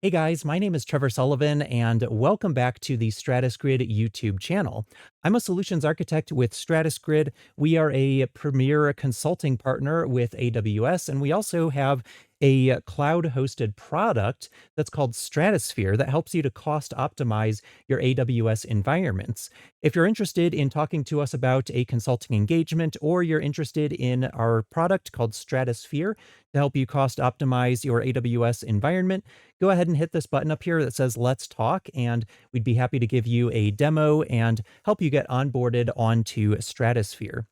Hey guys, my name is Trevor Sullivan, and welcome back to the StratusGrid YouTube channel. I'm a solutions architect with StratusGrid. We are a premier consulting partner with AWS, and we also have a cloud hosted product that's called Stratosphere that helps you to cost optimize your AWS environments. If you're interested in talking to us about a consulting engagement, or you're interested in our product called Stratosphere to help you cost optimize your AWS environment, go ahead and hit this button up here that says Let's Talk, and we'd be happy to give you a demo and help you get onboarded onto Stratosphere.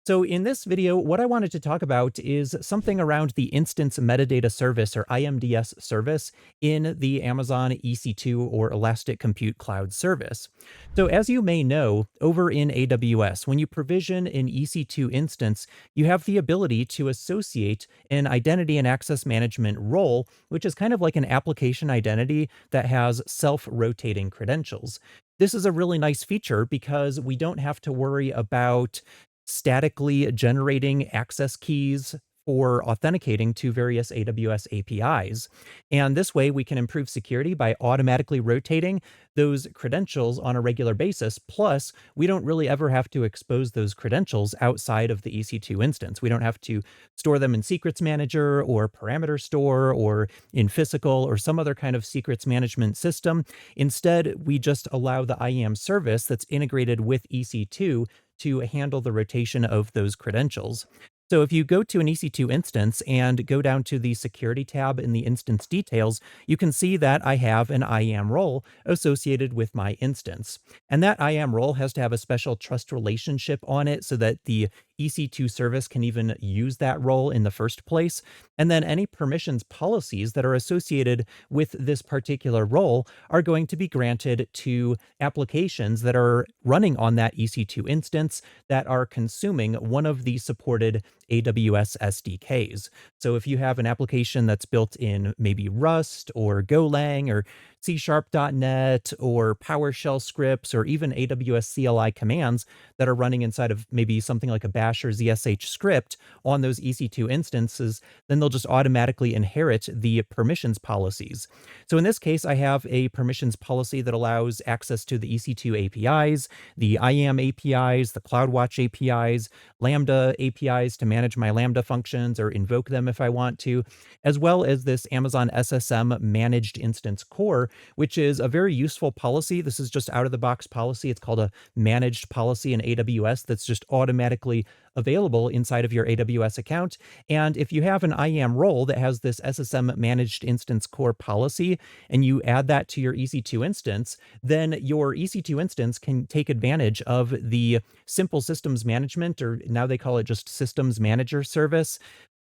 So in this video, what I wanted to talk about is something around the Instance Metadata Service, or IMDS service, in the Amazon EC2 or Elastic Compute Cloud service. So as you may know, over in AWS, when you provision an EC2 instance, you have the ability to associate an identity and access management role, which is kind of like an application identity that has self-rotating credentials. This is a really nice feature because we don't have to worry about statically generating access keys for authenticating to various AWS APIs. And this way we can improve security by automatically rotating those credentials on a regular basis. Plus, we don't really ever have to expose those credentials outside of the EC2 instance. We don't have to store them in Secrets Manager or Parameter Store or in Physical or some other kind of secrets management system. Instead, we just allow the IAM service that's integrated with EC2 to handle the rotation of those credentials. So if you go to an EC2 instance and go down to the security tab in the instance details, you can see that I have an IAM role associated with my instance. And that IAM role has to have a special trust relationship on it so that the EC2 service can even use that role in the first place. And then any permissions policies that are associated with this particular role are going to be granted to applications that are running on that EC2 instance that are consuming one of the supported AWS SDKs. So if you have an application that's built in maybe Rust or Golang or C#.NET or PowerShell scripts or even AWS CLI commands that are running inside of maybe something like a Bash or ZSH script on those EC2 instances, then they'll just automatically inherit the permissions policies. So in this case, I have a permissions policy that allows access to the EC2 APIs, the IAM APIs, the CloudWatch APIs, Lambda APIs to manage my Lambda functions or invoke them if I want to, as well as this Amazon SSM managed instance core, which is a very useful policy. This is just out of the box policy. It's called a managed policy in AWS that's just automatically available inside of your AWS account. And if you have an IAM role that has this SSM managed instance core policy and you add that to your EC2 instance, then your EC2 instance can take advantage of the simple systems management, or now they call it just systems manager service,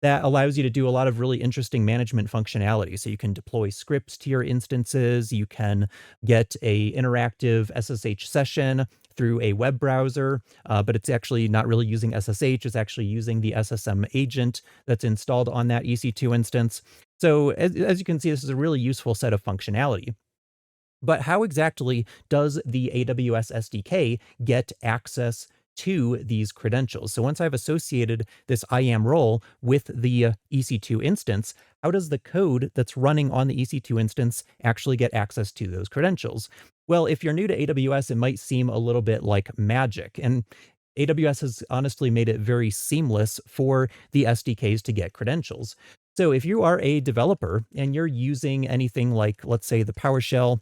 that allows you to do a lot of really interesting management functionality. So you can deploy scripts to your instances, you can get a interactive SSH session through a web browser, but it's actually not really using SSH, it's actually using the SSM agent that's installed on that EC2 instance. So as you can see, this is a really useful set of functionality. But how exactly does the AWS SDK get access to these credentials? So once I've associated this IAM role with the EC2 instance, how does the code that's running on the EC2 instance actually get access to those credentials? Well, if you're new to AWS, it might seem a little bit like magic. And AWS has honestly made it very seamless for the SDKs to get credentials. So if you are a developer and you're using anything like, let's say, the PowerShell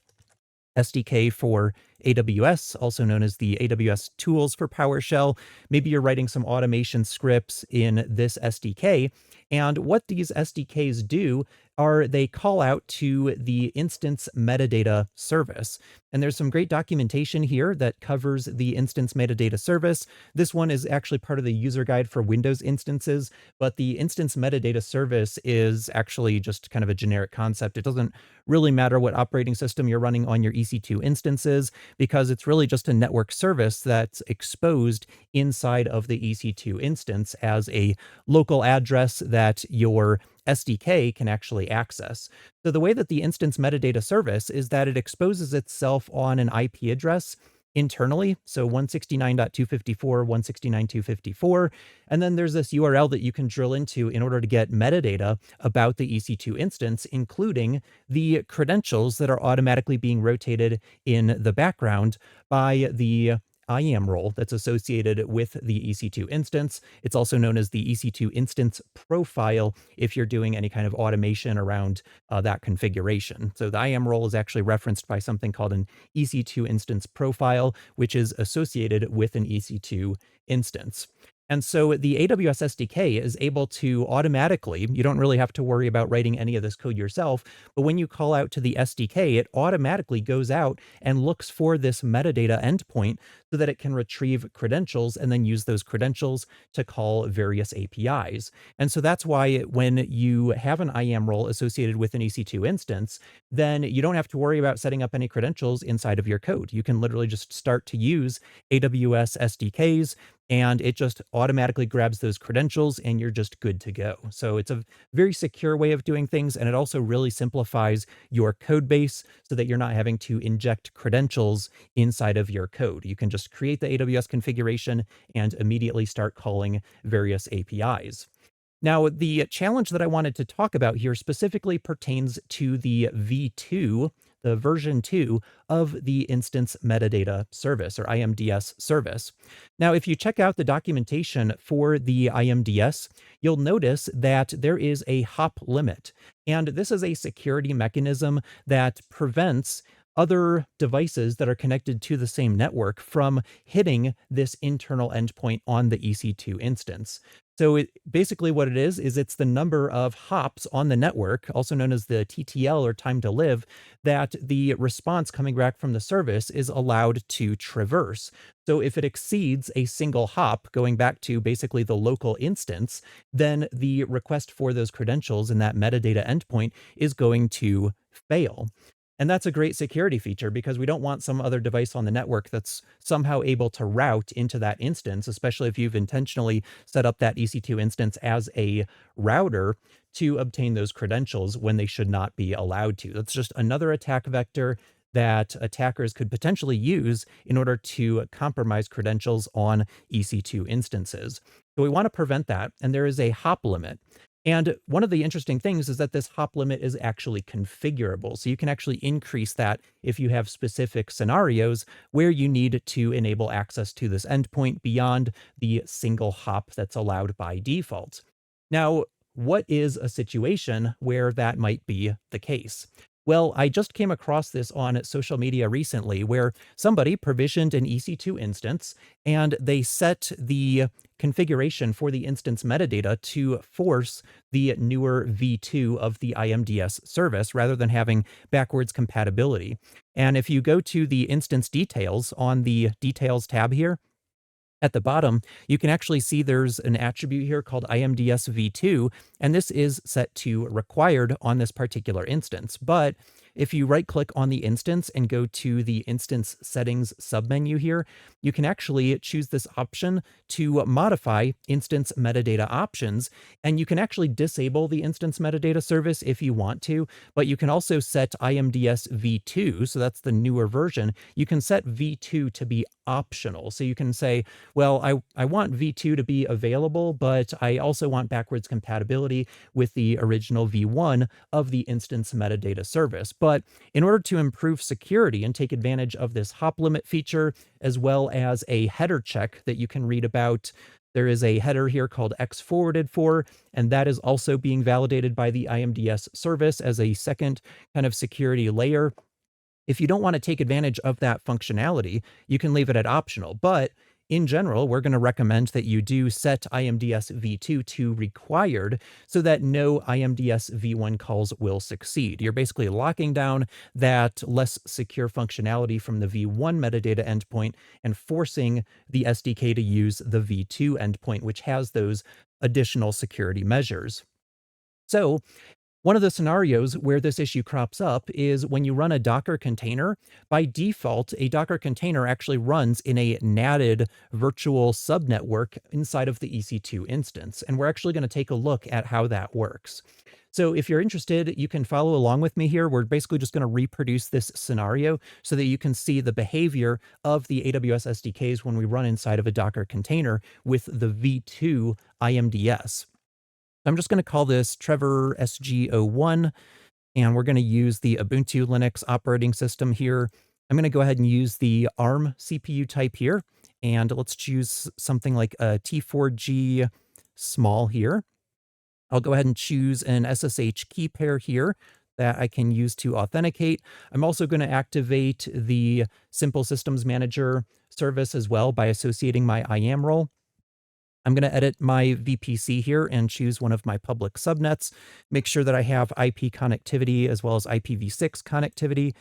SDK for AWS, also known as the AWS tools for PowerShell. Maybe you're writing some automation scripts in this SDK. And what these SDKs do are they call out to the instance metadata service. And there's some great documentation here that covers the instance metadata service. This one is actually part of the user guide for Windows instances, but the instance metadata service is actually just kind of a generic concept. It doesn't really matter what operating system you're running on your EC2 instances, because it's really just a network service that's exposed inside of the EC2 instance as a local address that your SDK can actually access. So the way that the instance metadata service is that it exposes itself on an IP address internally. So 169.254, 169.254. And then there's this URL that you can drill into in order to get metadata about the EC2 instance, including the credentials that are automatically being rotated in the background by the IAM role that's associated with the EC2 instance. It's also known as the EC2 instance profile if you're doing any kind of automation around that configuration. So the IAM role is actually referenced by something called an EC2 instance profile, which is associated with an EC2 instance. And so the AWS SDK is able to automatically, you don't really have to worry about writing any of this code yourself, but when you call out to the SDK, it automatically goes out and looks for this metadata endpoint so that it can retrieve credentials and then use those credentials to call various APIs. And so that's why when you have an IAM role associated with an EC2 instance, then you don't have to worry about setting up any credentials inside of your code. You can literally just start to use AWS SDKs and it just automatically grabs those credentials and you're just good to go. So it's a very secure way of doing things, and it also really simplifies your code base so that you're not having to inject credentials inside of your code. You can just create the AWS configuration and immediately start calling various APIs. Now, the challenge that I wanted to talk about here specifically pertains to the V2, the version 2 of the instance metadata service or IMDS service. Now, if you check out the documentation for the IMDS, you'll notice that there is a hop limit. And this is a security mechanism that prevents other devices that are connected to the same network from hitting this internal endpoint on the EC2 instance. So basically what it is it's the number of hops on the network, also known as the TTL or time to live, that the response coming back from the service is allowed to traverse. So if it exceeds a single hop, going back to basically the local instance, then the request for those credentials in that metadata endpoint is going to fail. And that's a great security feature because we don't want some other device on the network that's somehow able to route into that instance, especially if you've intentionally set up that EC2 instance as a router to obtain those credentials when they should not be allowed to. That's just another attack vector that attackers could potentially use in order to compromise credentials on EC2 instances. So we want to prevent that, and there is a hop limit. And one of the interesting things is that this hop limit is actually configurable. So you can actually increase that if you have specific scenarios where you need to enable access to this endpoint beyond the single hop that's allowed by default. Now, what is a situation where that might be the case? Well, I just came across this on social media recently where somebody provisioned an EC2 instance and they set the configuration for the instance metadata to force the newer V2 of the IMDS service rather than having backwards compatibility. And if you go to the instance details on the details tab here, at the bottom, you can actually see there's an attribute here called IMDS v2, and this is set to required on this particular instance. But if you right click on the instance and go to the instance settings submenu here, you can actually choose this option to modify instance metadata options. And you can actually disable the instance metadata service if you want to, but you can also set IMDS v2. So that's the newer version. You can set v2 to be optional. So you can say, well, I want v2 to be available, but I also want backwards compatibility with the original v1 of the instance metadata service. But in order to improve security and take advantage of this hop limit feature, as well as a header check that you can read about, there is a header here called X forwarded for, and that is also being validated by the IMDS service as a second kind of security layer. If you don't want to take advantage of that functionality, you can leave it at optional. But in general, we're going to recommend that you do set IMDS v2 to required so that no IMDS v1 calls will succeed. You're basically locking down that less secure functionality from the v1 metadata endpoint and forcing the SDK to use the v2 endpoint, which has those additional security measures. So One of the scenarios where this issue crops up is when you run a Docker container. By default, a Docker container actually runs in a NATed virtual subnetwork inside of the EC2 instance, and we're actually going to take a look at how that works. So if you're interested, you can follow along with me here. We're basically just going to reproduce this scenario so that you can see the behavior of the AWS SDKs when we run inside of a Docker container with the V2 IMDS. I'm just going to call this Trevor SG01, and we're going to use the Ubuntu Linux operating system here. I'm going to go ahead and use the ARM CPU type here, and let's choose something like a T4G small here. I'll go ahead and choose an SSH key pair here that I can use to authenticate. I'm also going to activate the Simple Systems Manager service as well by associating my IAM role. I'm going to edit my VPC here and choose one of my public subnets, make sure that I have IP connectivity as well as IPv6 connectivity.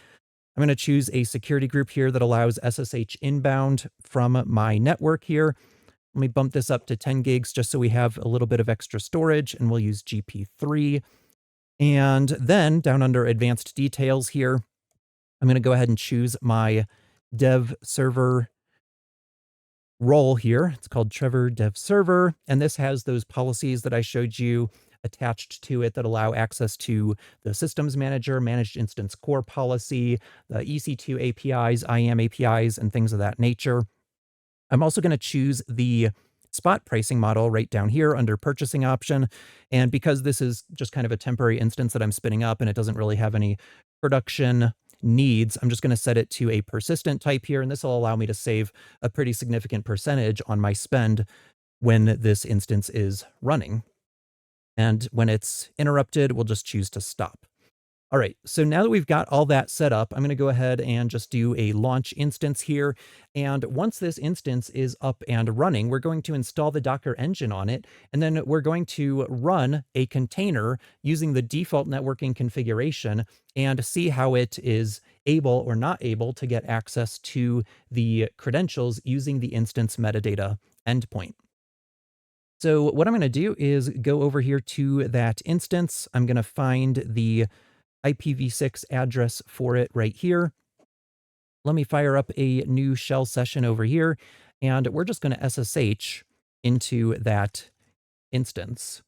I'm going to choose a security group here that allows SSH inbound from my network here. Let me bump this up to 10 gigs just so we have a little bit of extra storage, and we'll use GP3. And then down under advanced details here, I'm going to go ahead and choose my dev server role here. It's called Trevor Dev Server, and this has those policies that I showed you attached to it that allow access to the systems manager, managed instance core policy, the EC2 APIs, IAM APIs, and things of that nature. I'm also going to choose the spot pricing model right down here under purchasing option. And because this is just kind of a temporary instance that I'm spinning up and it doesn't really have any production needs, I'm just going to set it to a persistent type here, and this will allow me to save a pretty significant percentage on my spend when this instance is running. And when it's interrupted, we'll just choose to stop. All right, so now that we've got all that set up, I'm going to go ahead and just do a launch instance here. And once this instance is up and running, we're going to install the Docker engine on it, and then we're going to run a container using the default networking configuration and see how it is able or not able to get access to the credentials using the instance metadata endpoint. So what I'm going to do is go over here to that instance. I'm going to find the IPv6 address for it right here. Let me fire up a new shell session over here, and we're just going to SSH into that instance.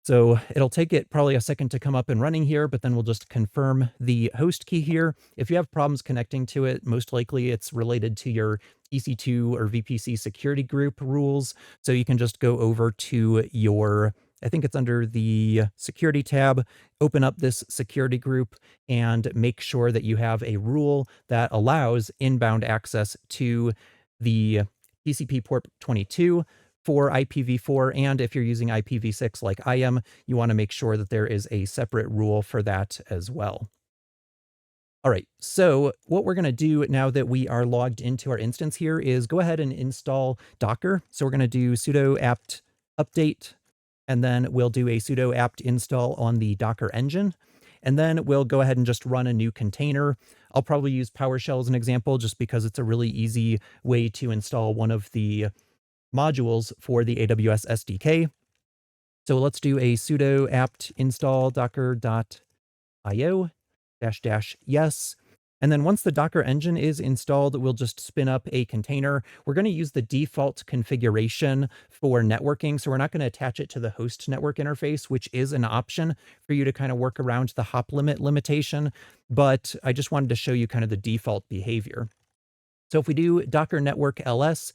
So it'll take it probably a second to come up and running here, but then we'll just confirm the host key here. If you have problems connecting to it, most likely it's related to your EC2 or VPC security group rules. So you can just go over to your, I think it's under the security tab, open up this security group and make sure that you have a rule that allows inbound access to the TCP port 22 for IPv4. And if you're using IPv6 like I am, you want to make sure that there is a separate rule for that as well. All right, so what we're going to do now that we are logged into our instance here is go ahead and install Docker. So we're going to do sudo apt update, and then we'll do a sudo apt install on the Docker engine. And then we'll go ahead and just run a new container. I'll probably use PowerShell as an example, just because it's a really easy way to install one of the modules for the AWS SDK. So let's do a sudo apt install docker.io -- yes. And then once the Docker engine is installed, we'll just spin up a container. We're going to use the default configuration for networking. So we're not going to attach it to the host network interface, which is an option for you to kind of work around the hop limit limitation. But I just wanted to show you kind of the default behavior. So if we do docker network ls,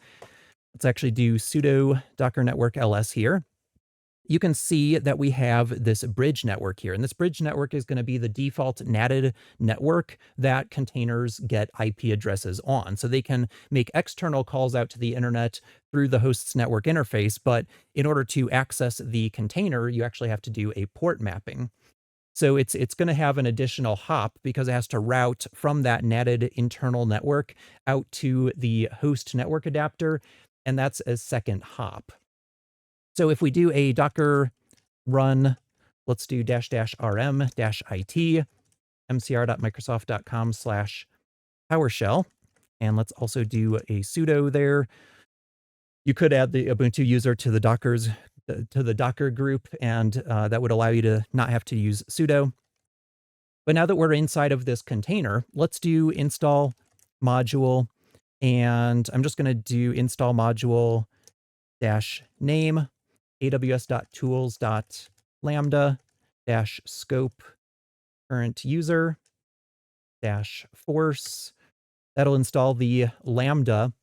let's actually do sudo docker network ls here. You can see that we have this bridge network here, and this bridge network is going to be the default NATed network that containers get IP addresses on. So they can make external calls out to the internet through the host's network interface, but in order to access the container, you actually have to do a port mapping. So it's going to have an additional hop because it has to route from that NATed internal network out to the host network adapter, and that's a second hop. So if we do a docker run, let's do --rm-it mcr.microsoft.com/PowerShell. And let's also do a sudo there. You could add the Ubuntu user to the Docker's to the Docker group, and that would allow you to not have to use sudo. But now that we're inside of this container, let's do install module, and I'm just going to do install module dash name aws.tools.lambda dash scope current user dash force. That'll install the Lambda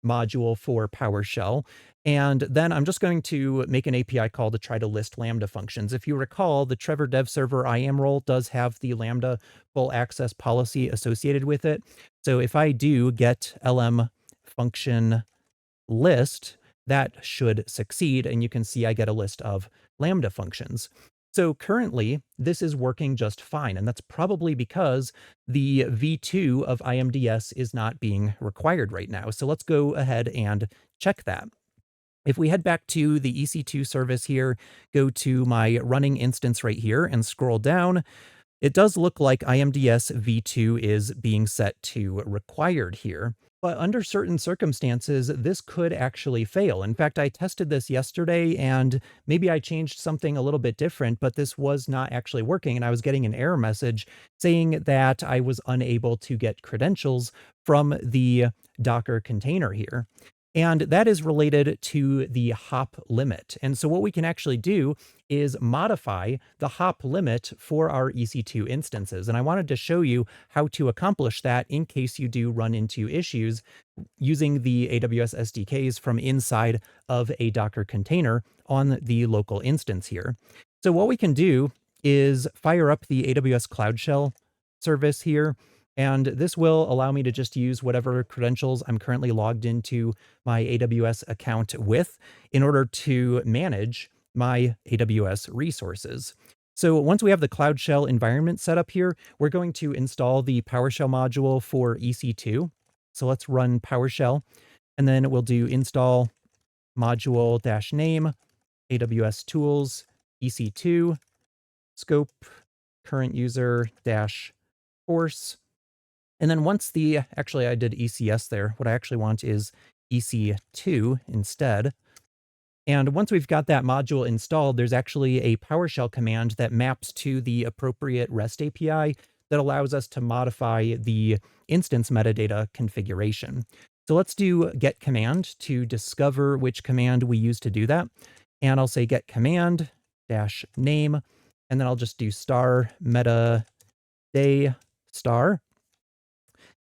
module for PowerShell. And then I'm just going to make an API call to try to list Lambda functions. If you recall, the Trevor Dev Server IAM role does have the Lambda full access policy associated with it. So if I do get lm function list, that should succeed. And you can see I get a list of Lambda functions. So currently, this is working just fine, and that's probably because the v2 of IMDS is not being required right now. So let's go ahead and check that. If we head back to the EC2 service here, go to my running instance right here and scroll down, it does look like IMDS v2 is being set to required here. But under certain circumstances, this could actually fail. In fact, I tested this yesterday, and maybe I changed something a little bit different, but this was not actually working, and I was getting an error message saying that I was unable to get credentials from the Docker container here. And that is related to the hop limit. And so what we can actually do is modify the hop limit for our EC2 instances. And I wanted to show you how to accomplish that in case you do run into issues using the AWS SDKs from inside of a Docker container on the local instance here. So what we can do is fire up the AWS Cloud Shell service here. And this will allow me to just use whatever credentials I'm currently logged into my AWS account with in order to manage my AWS resources. So once we have the Cloud Shell environment set up here, we're going to install the PowerShell module for EC2. So let's run PowerShell, and then we'll do install module-name AWS tools EC2 scope current user dash force. And then once actually I did ECS there, what I actually want is EC2 instead. And once we've got that module installed, there's actually a PowerShell command that maps to the appropriate REST API that allows us to modify the instance metadata configuration. So let's do get command to discover which command we use to do that. And I'll say get command dash name, and then I'll just do star meta day star.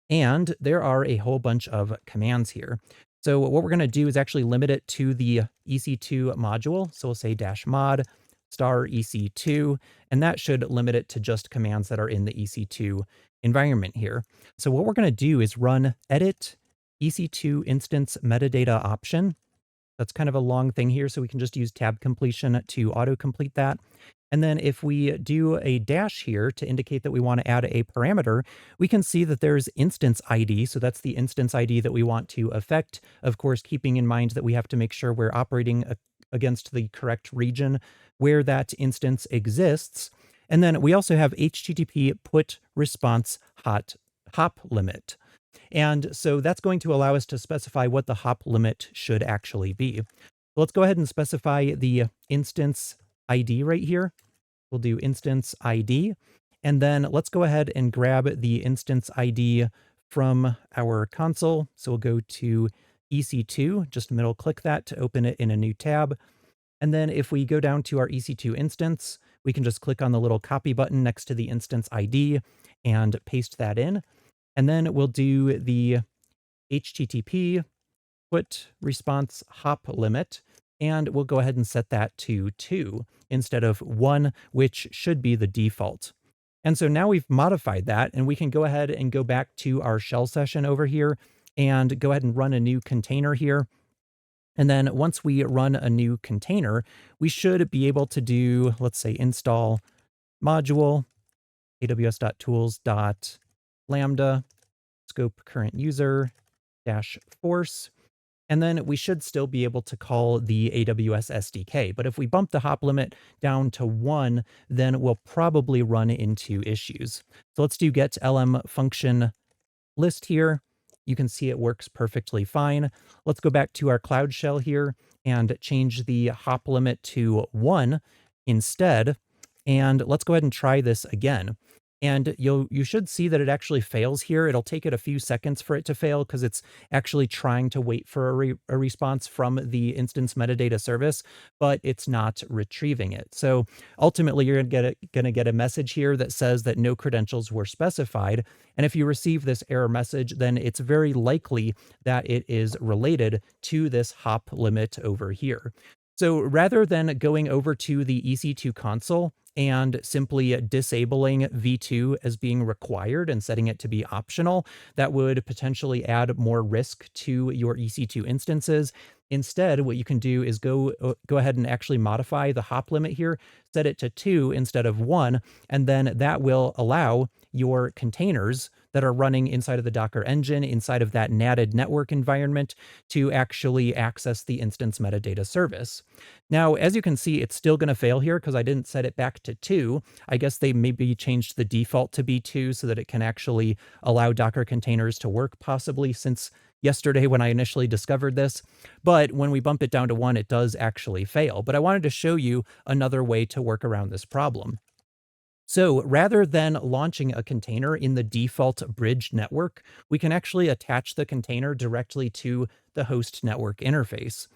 And there are a whole bunch of commands here. So what we're going to do is actually limit it to the EC2 module. So we'll say dash mod star EC2, and that should limit it to just commands that are in the EC2 environment here. So what we're going to do is run edit EC2 instance metadata option. That's kind of a long thing here, so we can just use tab completion to auto-complete that. And then if we do a dash here to indicate that we want to add a parameter, we can see that there's instance ID. So that's the instance ID that we want to affect. Of course, keeping in mind that we have to make sure we're operating against the correct region where that instance exists. And then we also have HTTP put response hop limit. And so that's going to allow us to specify what the hop limit should actually be. Let's go ahead and specify the instance ID right here. We'll do instance ID, and then let's go ahead and grab the instance ID from our console. So we'll go to EC2, just middle click that to open it in a new tab. And then if we go down to our EC2 instance, we can just click on the little copy button next to the instance ID and paste that in. And then we'll do the HTTP put response hop limit, and we'll go ahead and set that to 2 instead of 1, which should be the default. And so now we've modified that, and we can go ahead and go back to our shell session over here and go ahead and run a new container here. And then once we run a new container, we should be able to do, let's say, install module aws.tools.lambda scope current user dash force. And then we should still be able to call the AWS SDK. But if we bump the hop limit down to 1, then we'll probably run into issues. So let's do get lm function list here. You can see it works perfectly fine. Let's go back to our Cloud Shell here and change the hop limit to 1 instead. And let's go ahead and try this again. And you should see that it actually fails here. It'll take it a few seconds for it to fail because it's actually trying to wait for a response from the instance metadata service, but it's not retrieving it. So ultimately, you're gonna get a message here that says that no credentials were specified. And if you receive this error message, then it's very likely that it is related to this hop limit over here. So rather than going over to the EC2 console and simply disabling V2 as being required and setting it to be optional, that would potentially add more risk to your EC2 instances. Instead, what you can do is go ahead and actually modify the hop limit here, set it to 2 instead of 1, and then that will allow your containers that are running inside of the Docker engine, inside of that natted network environment, to actually access the instance metadata service. Now, as you can see, it's still going to fail here because I didn't set it back to 2. I guess they maybe changed the default to be 2 so that it can actually allow Docker containers to work, possibly since yesterday when I initially discovered this. But when we bump it down to 1, it does actually fail. But I wanted to show you another way to work around this problem. So rather than launching a container in the default bridge network, we can actually attach the container directly to the host network interface.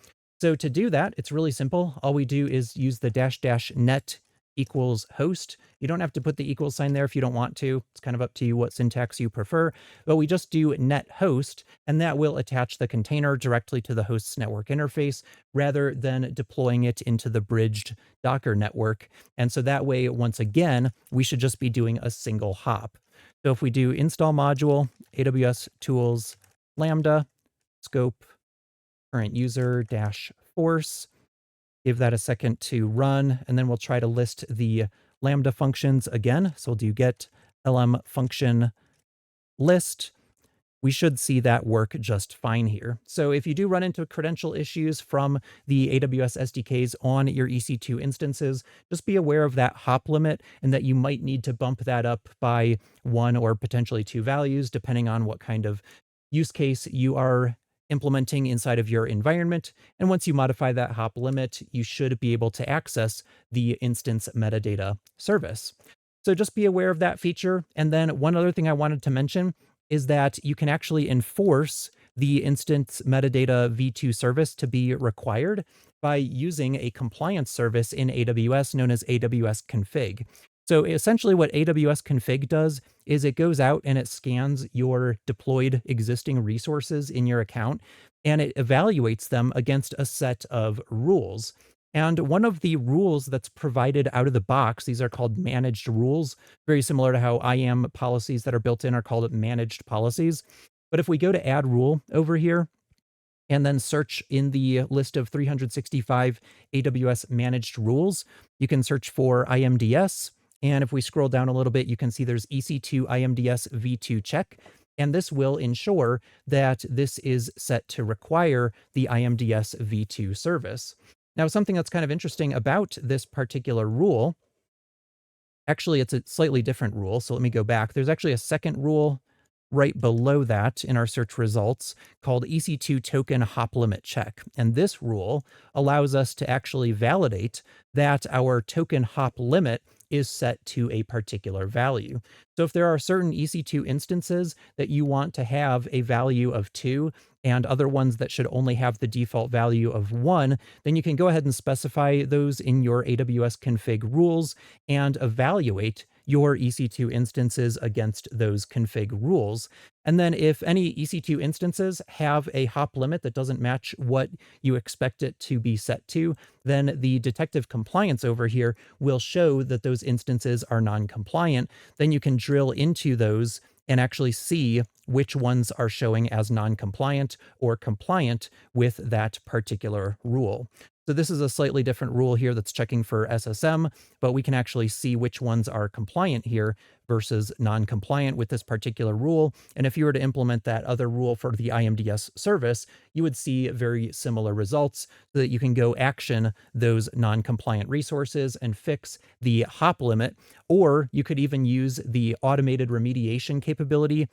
So to do that, it's really simple. All we do is use the -- net equals host. You don't have to put the equal sign there if you don't want to. It's kind of up to you what syntax you prefer, but we just do net host, and that will attach the container directly to the host's network interface rather than deploying it into the bridged Docker network. And so that way, once again, we should just be doing a single hop. So if we do install module, AWS tools, Lambda, scope, current user - force, give that a second to run, and then we'll try to list the Lambda functions again. So we'll do get lm function list. We should see that work just fine here. So if you do run into credential issues from the AWS SDKs on your EC2 instances, just be aware of that hop limit and that you might need to bump that up by 1 or potentially 2 values, depending on what kind of use case you are implementing inside of your environment. And once you modify that hop limit, you should be able to access the instance metadata service. So just be aware of that feature. And then one other thing I wanted to mention is that you can actually enforce the instance metadata V2 service to be required by using a compliance service in AWS known as AWS config. So essentially what AWS config does is it goes out and it scans your deployed existing resources in your account and it evaluates them against a set of rules. And one of the rules that's provided out of the box, these are called managed rules, very similar to how IAM policies that are built in are called managed policies. But if we go to add rule over here, and then search in the list of 365 AWS managed rules, you can search for IMDS. And if we scroll down a little bit, you can see there's EC2 IMDS v2 check. And this will ensure that this is set to require the IMDS v2 service. Now, something that's kind of interesting about this particular rule, actually, it's a slightly different rule. So let me go back. There's actually a second rule right below that in our search results called EC2 token hop limit check. And this rule allows us to actually validate that our token hop limit is set to a particular value. So if there are certain EC2 instances that you want to have a value of 2 and other ones that should only have the default value of 1, then you can go ahead and specify those in your AWS config rules and evaluate your EC2 instances against those config rules. And then if any EC2 instances have a hop limit that doesn't match what you expect it to be set to, then the detective compliance over here will show that those instances are non-compliant. Then you can drill into those and actually see which ones are showing as non-compliant or compliant with that particular rule. So this is a slightly different rule here that's checking for SSM, but we can actually see which ones are compliant here versus non-compliant with this particular rule. And if you were to implement that other rule for the IMDS service, you would see very similar results so that you can go action those non-compliant resources and fix the hop limit. Or you could even use the automated remediation capability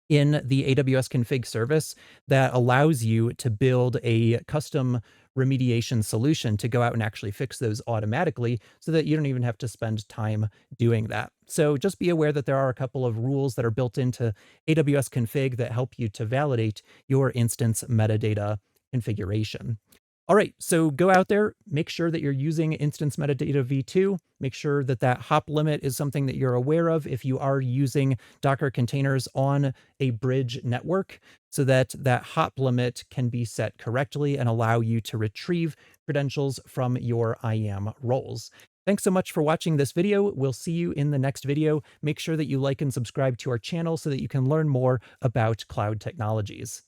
in the AWS config service that allows you to build a custom remediation solution to go out and actually fix those automatically so that you don't even have to spend time doing that. So just be aware that there are a couple of rules that are built into AWS config that help you to validate your instance metadata configuration. All right, so go out there, make sure that you're using instance metadata v2, make sure that that hop limit is something that you're aware of if you are using Docker containers on a bridge network, so that that hop limit can be set correctly and allow you to retrieve credentials from your IAM roles. Thanks so much for watching this video. We'll see you in the next video. Make sure that you like and subscribe to our channel so that you can learn more about cloud technologies.